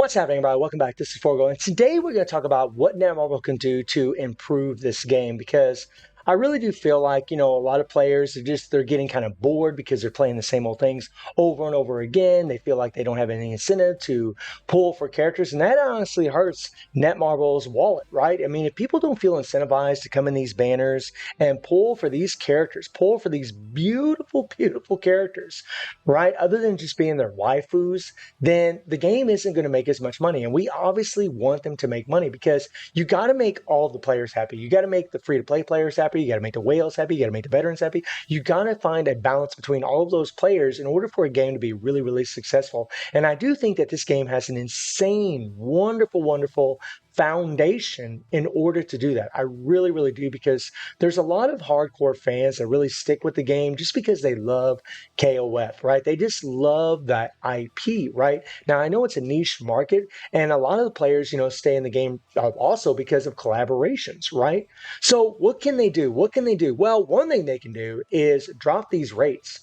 What's happening, everybody? Welcome back. This is Forgo, and today we're going to talk about what Netmarble can do to improve this game because I really do feel like, a lot of players they're getting kind of bored because they're playing the same old things over and over again. They feel like they don't have any incentive to pull for characters, and that honestly hurts Netmarble's wallet, right? I mean, if people don't feel incentivized to come in these banners and pull for these characters, pull for these beautiful, beautiful characters, right? Other than just being their waifus, then the game isn't going to make as much money. And we obviously want them to make money because you got to make all the players happy. You got to make the free-to-play players happy. You got to make the whales happy. You got to make the veterans happy. You got to find a balance between all of those players in order for a game to be really, really successful. And I do think that this game has an insane, wonderful, wonderful foundation in order to do that. I really, really do, because there's a lot of hardcore fans that really stick with the game just because they love KOF, right? They just love that IP, right? Now, I know it's a niche market, and a lot of the players, stay in the game also because of collaborations, right? So what can they do? What can they do? Well, one thing they can do is drop these rates,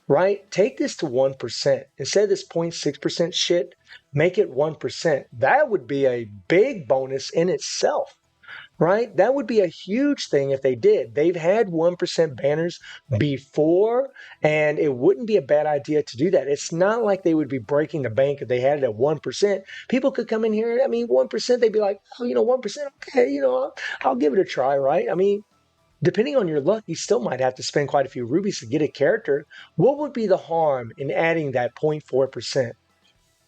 right? Take this to 1%. Instead of this 0.6% shit, make it 1%. That would be a big bonus in itself, right? That would be a huge thing if they did. They've had 1% banners before, and it wouldn't be a bad idea to do that. It's not like they would be breaking the bank if they had it at 1%. People could come in here, 1%, they'd be like, 1%, okay, I'll give it a try, right? Depending on your luck, you still might have to spend quite a few rubies to get a character. What would be the harm in adding that 0.4%?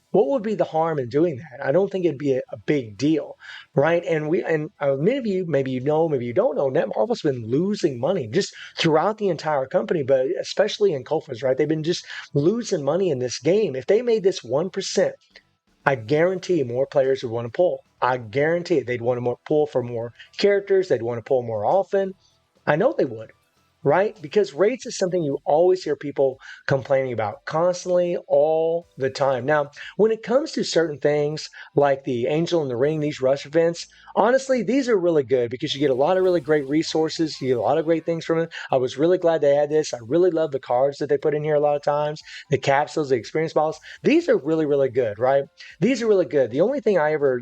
What would be the harm in doing that? I don't think it'd be a big deal, right? And many of you, maybe you know, maybe you don't know, Netmarble's been losing money just throughout the entire company, but especially in KOFAS, right? They've been just losing money in this game. If they made this 1%, I guarantee more players would want to pull. I guarantee it. They'd want to pull for more characters. They'd want to pull more often. I know they would, right? Because rates is something you always hear people complaining about constantly, all the time. Now, when it comes to certain things like the Angel in the Ring, these rush events, honestly, these are really good because you get a lot of really great resources. You get a lot of great things from it. I was really glad they had this. I really love the cards that they put in here a lot of times, the capsules, the experience bottles. These are really, really good, right? These are really good. The only thing I ever,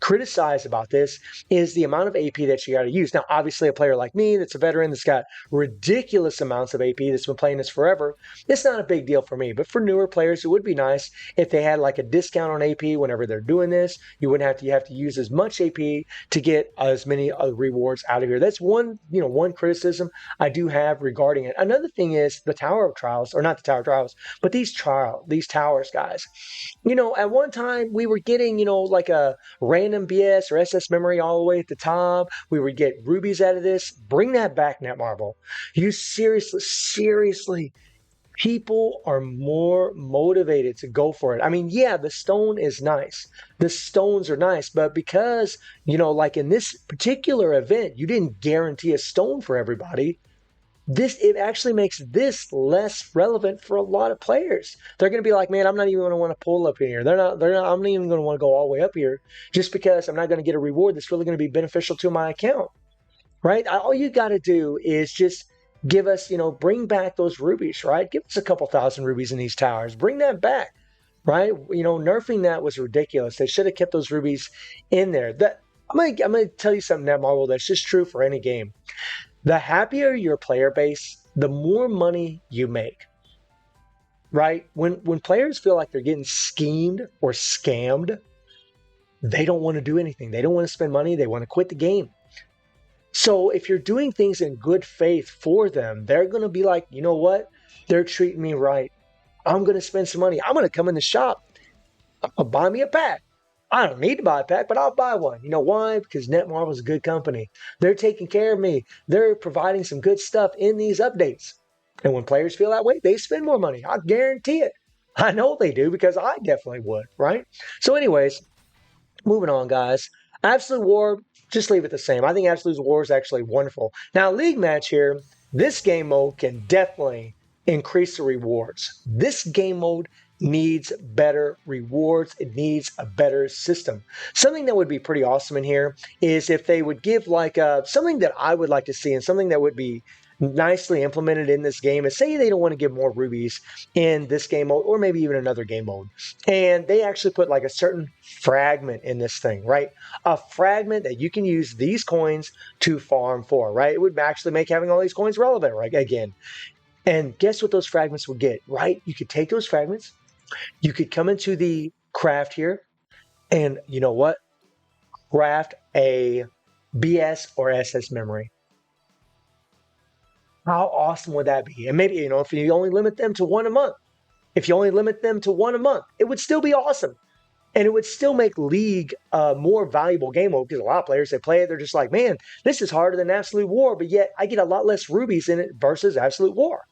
criticize about this is the amount of AP that you got to use. Now, obviously, a player like me that's a veteran that's got ridiculous amounts of AP that's been playing this forever, it's not a big deal for me. But for newer players, it would be nice if they had like a discount on AP whenever they're doing this. You have to use as much AP to get as many rewards out of here. That's one criticism I do have regarding it. Another thing is the Tower of Trials, or not the Tower of Trials, but these towers, guys. At one time we were getting, like a random BS or SS memory all the way at the top. We would get rubies out of this. Bring that back, Netmarble. You seriously, people are more motivated to go for it. Yeah, the stone is nice. The stones are nice, but because, like in this particular event, you didn't guarantee a stone for everybody. It actually makes this less relevant for a lot of players. They're going to be like, man, I'm not even going to want to pull up in here. I'm not even going to want to go all the way up here just because I'm not going to get a reward that's really going to be beneficial to my account, right? All you got to do is just give us, bring back those rubies, right? Give us a couple thousand rubies in these towers. Bring that back, right? Nerfing that was ridiculous. They should have kept those rubies in there. I'm gonna tell you something, Netmarble, that's just true for any game. The happier your player base, the more money you make, right? When players feel like they're getting schemed or scammed, they don't want to do anything. They don't want to spend money. They want to quit the game. So if you're doing things in good faith for them, they're going to be like, you know what? They're treating me right. I'm going to spend some money. I'm going to come in the shop. I'll buy me a pack. I don't need to buy a pack, but I'll buy one. You know why? Because Netmarble is a good company. They're taking care of me. They're providing some good stuff in these updates. And when players feel that way, they spend more money. I guarantee it. I know they do because I definitely would, right? So anyways, moving on, guys. Absolute War, just leave it the same. I think Absolute War is actually wonderful. Now, League Match here, this game mode can definitely increase the rewards. This game mode needs better rewards. It needs a better system. Something that would be pretty awesome in here is if they would give like something that I would like to see, and something that would be nicely implemented in this game is, say they don't want to give more rubies in this game mode or maybe even another game mode, and they actually put like a certain fragment in this thing, right? A fragment that you can use these coins to farm for, right? It would actually make having all these coins relevant, right? Again, and guess what those fragments would get, right? You could take those fragments, you could come into the craft here, and you know what? Craft a BS or SS memory. How awesome would that be? And maybe, if you only limit them to one a month, it would still be awesome. And it would still make League a more valuable game mode because a lot of players that play it, they're just like, man, this is harder than Absolute War, but yet I get a lot less rubies in it versus Absolute War.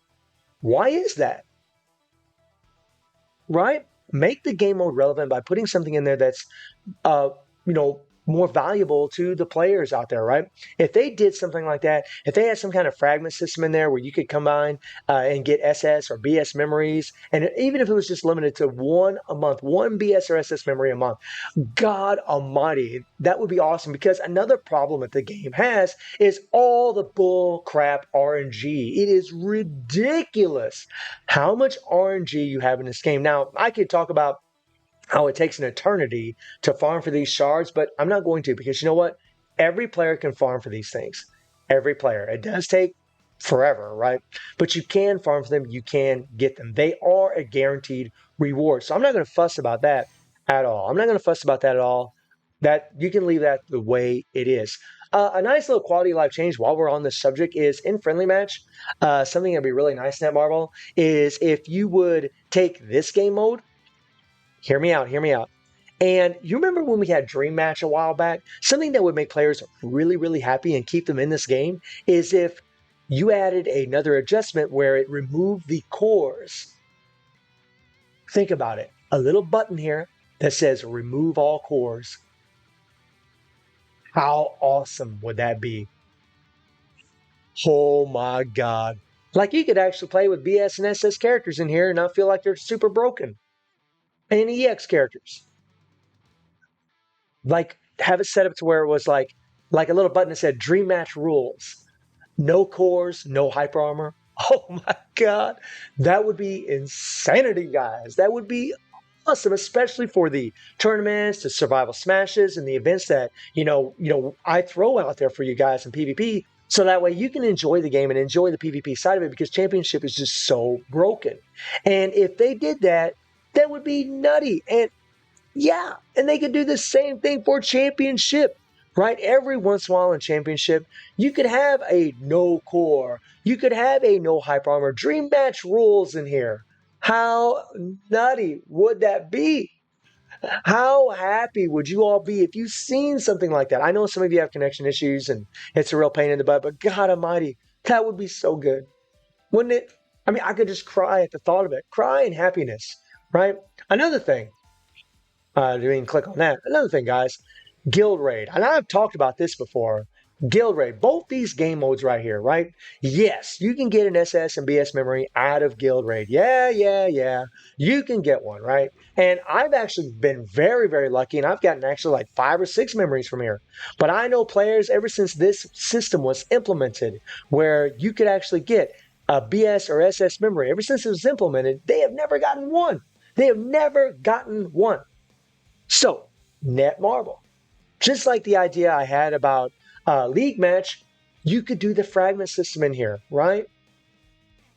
Why is that? Right? Make the game mode relevant by putting something in there that's more valuable to the players out there, right? If they did something like that, if they had some kind of fragment system in there where you could combine and get SS or BS memories, and even if it was just limited to one a month, one BS or SS memory a month, God almighty, that would be awesome. Because another problem that the game has is all the bull crap RNG. It is ridiculous how much RNG you have in this game. Now, I could talk about how it takes an eternity to farm for these shards, but I'm not going to, because you know what? Every player can farm for these things. Every player. It does take forever, right? But you can farm for them. You can get them. They are a guaranteed reward. So I'm not going to fuss about that at all. That you can leave that the way it is. A nice little quality of life change while we're on this subject is in friendly match. Something that'd be really nice, Netmarble, is if you would take this game mode. Hear me out. And you remember when we had Dream Match a while back? Something that would make players really, really happy and keep them in this game is if you added another adjustment where it removed the cores. Think about it. A little button here that says remove all cores. How awesome would that be? Oh my God. Like you could actually play with BS and SS characters in here and not feel like they're super broken. And EX characters. Like have it set up to where it was like a little button that said Dream Match rules. No cores, no hyper armor. Oh my God. That would be insanity, guys. That would be awesome, especially for the tournaments, the survival smashes, and the events that, I throw out there for you guys in PvP. So that way you can enjoy the game and enjoy the PvP side of it, because Championship is just so broken. And if they did that, that would be nutty. And yeah, and they could do the same thing for Championship, right? Every once in a while in Championship, you could have a no core, you could have a no hyper armor, Dream Match rules in here. How nutty would that be? How happy would you all be if you've seen something like that? I know some of you have connection issues and it's a real pain in the butt, but God almighty, that would be so good, wouldn't it? I mean, I could just cry at the thought of it, cry in happiness, right? Another thing, didn't even click on that. Another thing, guys, Guild Raid. And I've talked about this before. Guild Raid, both these game modes right here, right? Yes, you can get an SS and BS memory out of Guild Raid. Yeah. You can get one, right? And I've actually been very, very lucky, and I've gotten actually like 5 or 6 memories from here. But I know players ever since this system was implemented, where you could actually get a BS or SS memory, ever since it was implemented, they have never gotten one. So, Netmarble. Just like the idea I had about League Match, you could do the fragment system in here, right?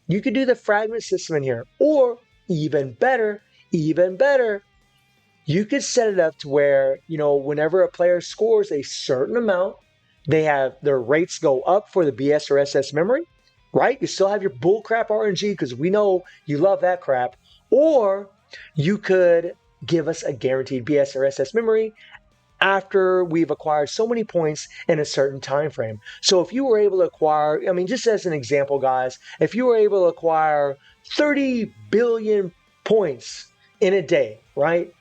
You could do the fragment system in here. Or, even better, you could set it up to where, whenever a player scores a certain amount, they have their rates go up for the BS or SS memory, right? You still have your bullcrap RNG because we know you love that crap. Or you could give us a guaranteed BS or SS memory after we've acquired so many points in a certain time frame. So if you were able to acquire, just as an example, guys, if you were able to acquire 30 billion points in a day, right?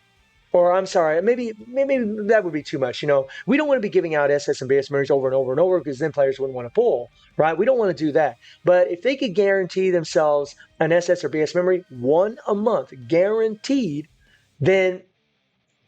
Or I'm sorry, maybe that would be too much. We don't want to be giving out SS and BS memories over and over and over, because then players wouldn't want to pull, right? We don't want to do that. But if they could guarantee themselves an SS or BS memory, one a month, guaranteed, then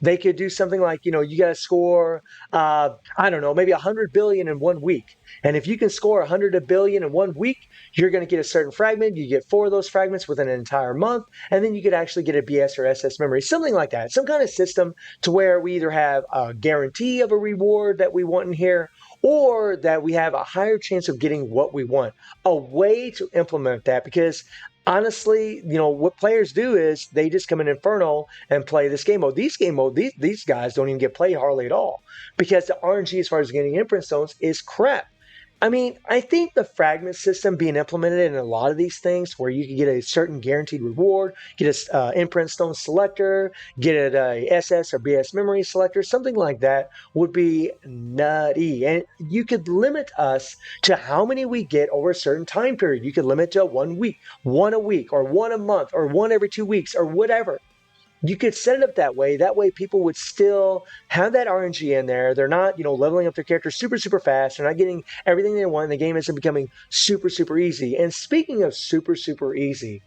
They could do something like, you got to score, I don't know, maybe 100 billion in 1 week. And if you can score 100 billion in 1 week, you're going to get a certain fragment. You get 4 of those fragments within an entire month. And then you could actually get a BS or SS memory, something like that. Some kind of system to where we either have a guarantee of a reward that we want in here, or that we have a higher chance of getting what we want. A way to implement that, because honestly, what players do is they just come in Inferno and play this game mode. These guys don't even get played hardly at all, because the RNG as far as getting imprint stones is crap. I mean, I think the fragment system being implemented in a lot of these things, where you can get a certain guaranteed reward, get a imprint stone selector, get a SS or BS memory selector, something like that would be nutty. And you could limit us to how many we get over a certain time period. You could limit to 1 week, one a week, or one a month, or one every 2 weeks, or whatever. You could set it up that way. That way people would still have that RNG in there. They're not, leveling up their characters super, super fast. They're not getting everything they want. The game isn't becoming super, super easy. And speaking of super, super easy,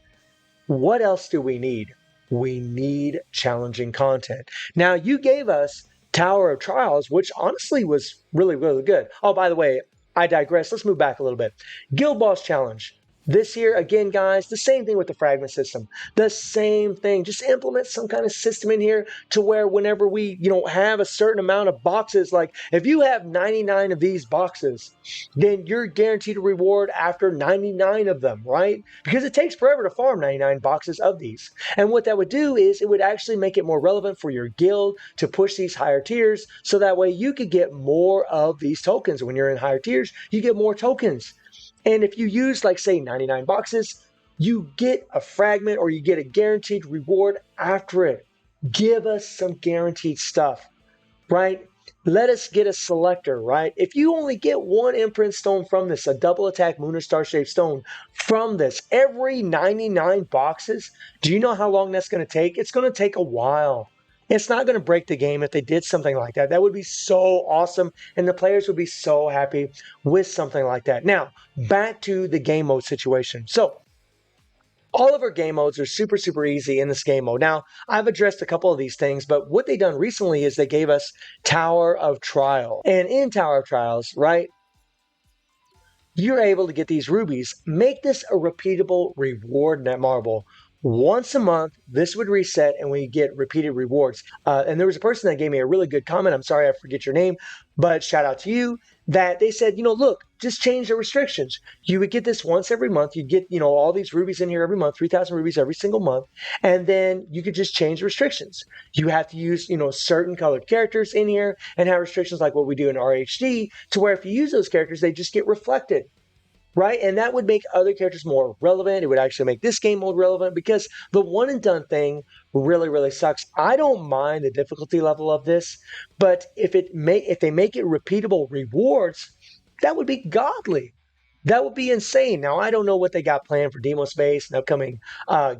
what else do we need? We need challenging content. Now, you gave us Tower of Trials, which honestly was really, really good. Oh, by the way, I digress. Let's move back a little bit. Guild Boss Challenge. This year, again, guys, the same thing with the fragment system. The same thing. Just implement some kind of system in here to where whenever we, have a certain amount of boxes, like if you have 99 of these boxes, then you're guaranteed a reward after 99 of them, right? Because it takes forever to farm 99 boxes of these. And what that would do is it would actually make it more relevant for your guild to push these higher tiers, so that way you could get more of these tokens. When you're in higher tiers, you get more tokens. And if you use, like, say, 99 boxes, you get a fragment or you get a guaranteed reward after it. Give us some guaranteed stuff, right? Let us get a selector, right? If you only get one imprint stone from this, a double attack moon or star shaped stone from this, every 99 boxes, do you know how long that's going to take? It's going to take a while. It's not going to break the game if they did something like that. That would be so awesome, and the players would be so happy with something like that. Now, back to the game mode situation. So, all of our game modes are super, super easy in this game mode. Now, I've addressed a couple of these things, but what they've done recently is they gave us Tower of Trial. And in Tower of Trials, right, you're able to get these rubies. Make this a repeatable reward Netmarble. Once a month, this would reset and we get repeated rewards. And there was a person that gave me a really good comment. I'm sorry I forget your name, but shout out to you, that they said, look, just change the restrictions. You would get this once every month. You get, all these rubies in here every month, 3,000 rubies every single month. And then you could just change restrictions. You have to use, certain colored characters in here and have restrictions like what we do in RHD, to where if you use those characters, they just get reflected. Right? And that would make other characters more relevant. It would actually make this game mode relevant, because the one and done thing really, really sucks. I don't mind the difficulty level of this, but if they make it repeatable rewards, that would be godly. That would be insane. Now, I don't know what they got planned for Demo Space and upcoming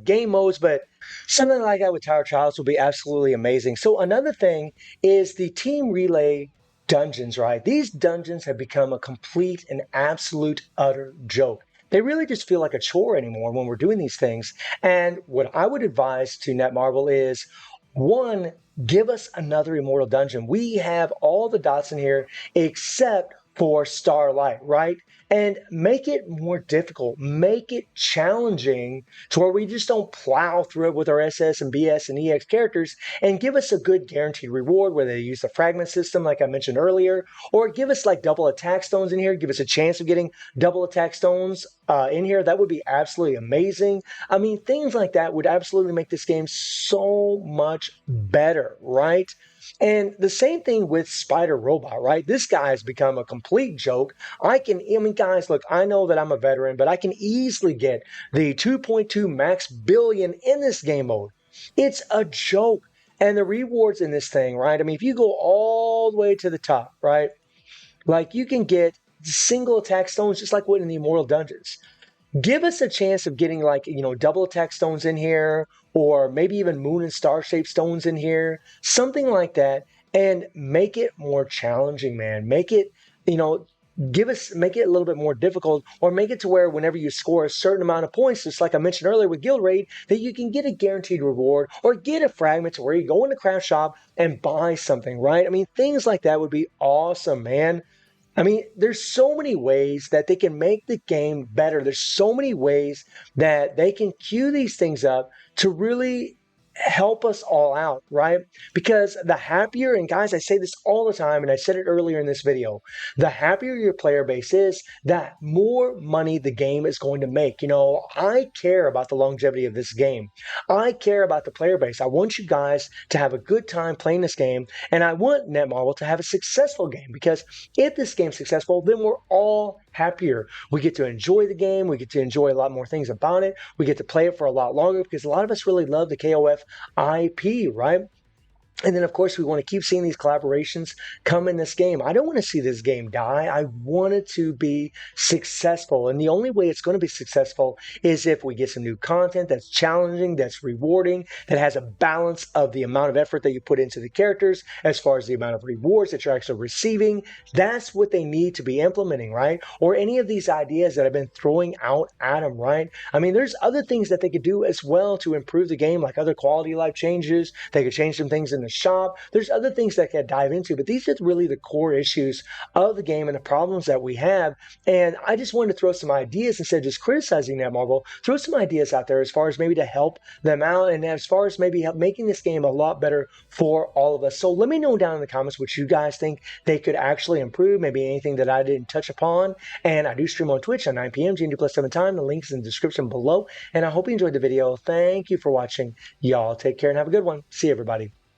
game modes, but something like that with Tower Trials would be absolutely amazing. So another thing is the Team Relay dungeons, right? These dungeons have become a complete and absolute utter joke. They really just feel like a chore anymore when we're doing these things. And what I would advise to Netmarble is, one, give us another Immortal Dungeon. We have all the dots in here except for Starlight, right? And make it more difficult. Make it challenging to where we just don't plow through it with our SS and BS and EX characters, and give us a good guaranteed reward, whether they use the fragment system like I mentioned earlier, or give us like double attack stones in here, give us a chance of getting double attack stones in here. That would be absolutely amazing. I mean, things like that would absolutely make this game so much better, right? And the same thing with Spider Robot, right? This guy has become a complete joke. Guys, look, I know that I'm a veteran, but I can easily get the 2.2 max billion in this game mode. It's a joke. And the rewards in this thing, right? I mean, if you go all the way to the top, right? Like, you can get single attack stones just like what in the Immortal Dungeons. Give us a chance of getting, like, double attack stones in here, or maybe even moon and star shaped stones in here, something like that, and make it more challenging, man. Make it, make it a little bit more difficult, or make it to where whenever you score a certain amount of points, just like I mentioned earlier with guild raid, that you can get a guaranteed reward or get a fragment to where you go in the craft shop and buy something, right? I mean, things like that would be awesome, man. I mean, there's so many ways that they can make the game better. There's so many ways that they can queue these things up to really help us all out, right? Because the happier, and guys, I say this all the time, and I said it earlier in this video, the happier your player base is, that more money the game is going to make. You know, I care about the longevity of this game. I care about the player base. I want you guys to have a good time playing this game, and I want Netmarble to have a successful game, because if this game's successful, then we're all happier. We get to enjoy the game. We get to enjoy a lot more things about it. We get to play it for a lot longer, because a lot of us really love the KOF IP, right? And then, of course, we want to keep seeing these collaborations come in this game. I don't want to see this game die. I want it to be successful. And the only way it's going to be successful is if we get some new content that's challenging, that's rewarding, that has a balance of the amount of effort that you put into the characters as far as the amount of rewards that you're actually receiving. That's what they need to be implementing, right? Or any of these ideas that I've been throwing out at them, right? I mean, there's other things that they could do as well to improve the game, like other quality of life changes. They could change some things in the shop. There's other things that I could dive into, but these are really the core issues of the game and the problems that we have. And I just wanted to throw some ideas instead of just criticizing Netmarble. Throw some ideas out there as far as maybe to help them out, and as far as maybe making this game a lot better for all of us. So let me know down in the comments what you guys think they could actually improve, maybe anything that I didn't touch upon. And I do stream on Twitch at 9 p.m. GMT+7 time. The link's in the description below. And I hope you enjoyed the video. Thank you for watching. Y'all take care and have a good one. See you, everybody.